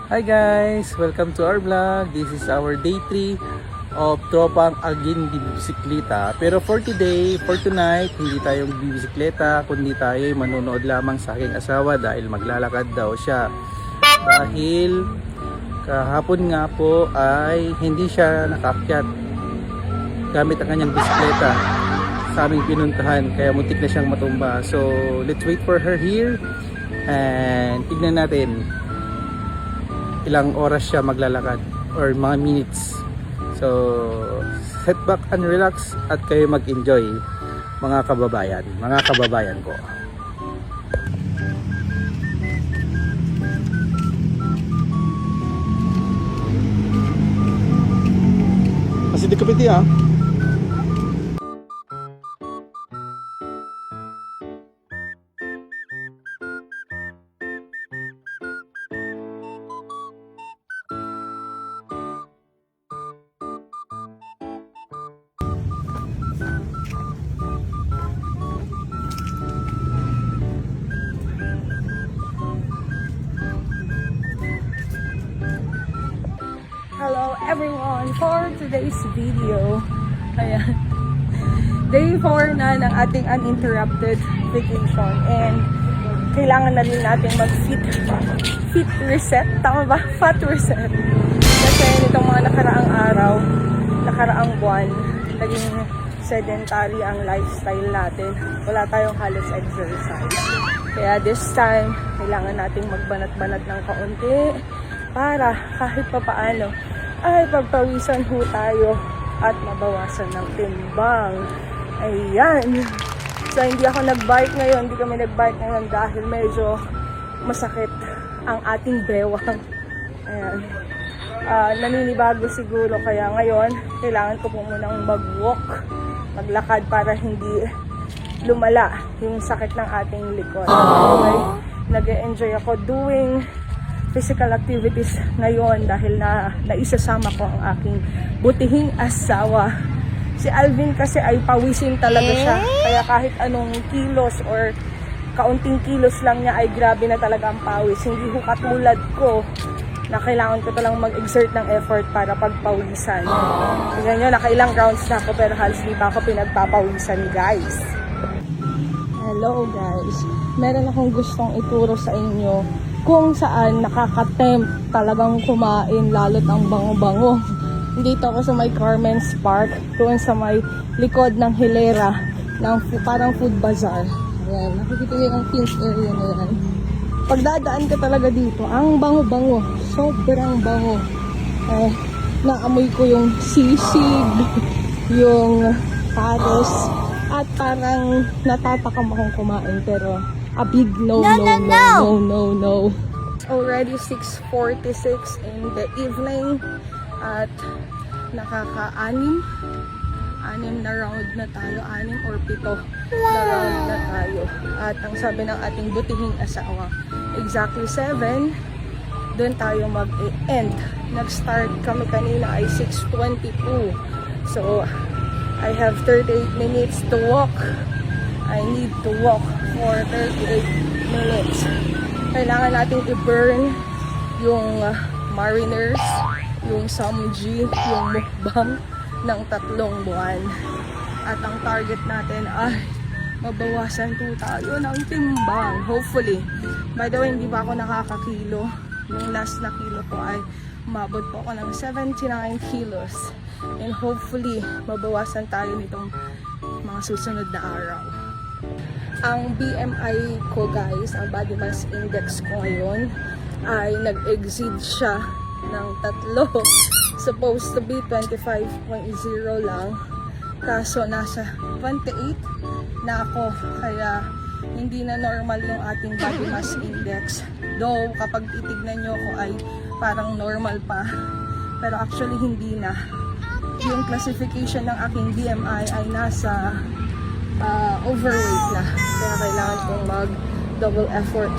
Hi guys! Welcome to our vlog. This is our day 3 of Tropang Agin di Bisikleta. Pero for today, for tonight, hindi tayo bibisikleta, kundi tayo manonood lamang sa aking asawa dahil maglalakad daw siya. Dahil kahapon nga po ay hindi siya nakakyat gamit ang kanyang bisikleta sa aming pinuntahan, kaya muntik na siyang matumba. So let's wait for her here and tignan natin ilang oras siya maglalakad or mga minutes. So sit back and relax at kayo mag-enjoy mga kababayan ko. Kasi di kapiti ah. Hello everyone! For today's video, ayan, day 4 na ng ating uninterrupted vacation and kailangan na rin natin mag-fit reset, tama ba? Fat reset. Kasi nitong mga nakaraang buwan, naging sedentary ang lifestyle natin. Wala tayong halos exercise. Kaya this time, kailangan nating magbanat-banat ng kaunti para kahit papaano ay pagpawisan ho tayo at mabawasan ng timbang. Ayan. So hindi ako nag-bike ngayon, hindi kami nag-bike ngayon dahil medyo masakit ang ating bewang. Ayan. Naninibago siguro, kaya ngayon kailangan ko po munang mag-walk, maglakad para hindi lumala yung sakit ng ating likod. Okay? Nag-e-enjoy ako doing physical activities ngayon dahil naisasama ko ang aking butihing asawa. Si Alvin kasi ay pawisin talaga siya. Kaya kahit anong kilos or kaunting kilos lang niya ay grabe na talaga ang pawis. Hindi ko katulad ko na kailangan ko talang mag-exert ng effort para pagpawisan. Tingnan nyo, nakailang rounds na ako pero halos di pa ako pinagpapawisan, guys. Hello guys, meron akong gustong ituro sa inyo kung saan nakaka-tempt talagang kumain, lalo't ang bango-bango. Dito ako sa may Carmen's Park, doon sa may likod ng hilera ng parang food bazaar. Ayan, nakikita niyo yung pink area na yan. Pagdadaan ka talaga dito, ang bango-bango, sobrang bango. Naamoy ko yung sisig, yung pares, at parang natatakam akong kumain pero a big no. It's already 6:46 in the evening at nakaka-anim na round na tayo, 6 or 7 na round na tayo. At ang sabi ng ating butihing asawa, exactly 7 doon tayo mag-end. Nag-start kami kanina ay 6:22. So I have 38 minutes to walk. I need to walk for 38 minutes. Kailangan natin i-burn yung Mariners, yung Samji, yung mukbang ng 3 buwan. At ang target natin ay mabawasan po tayo ng timbang. Hopefully. By the way, hindi pa ako nakakakilo. Yung last na kilo ko ay umabot po ako ng 79 kilos. And hopefully, mabawasan tayo nitong mga susunod na araw. Ang BMI ko guys, ang body mass index ko ngayon ay nag-exceed siya ng 3. Supposed to be 25.0 lang. Kaso nasa 28 na ako. Kaya hindi na normal yung ating body mass index. Though kapag titignan nyo ko ay parang normal pa. Pero actually hindi na. Yung classification ng aking BMI ay nasa overweight na. Kaya kailangan kong mag double effort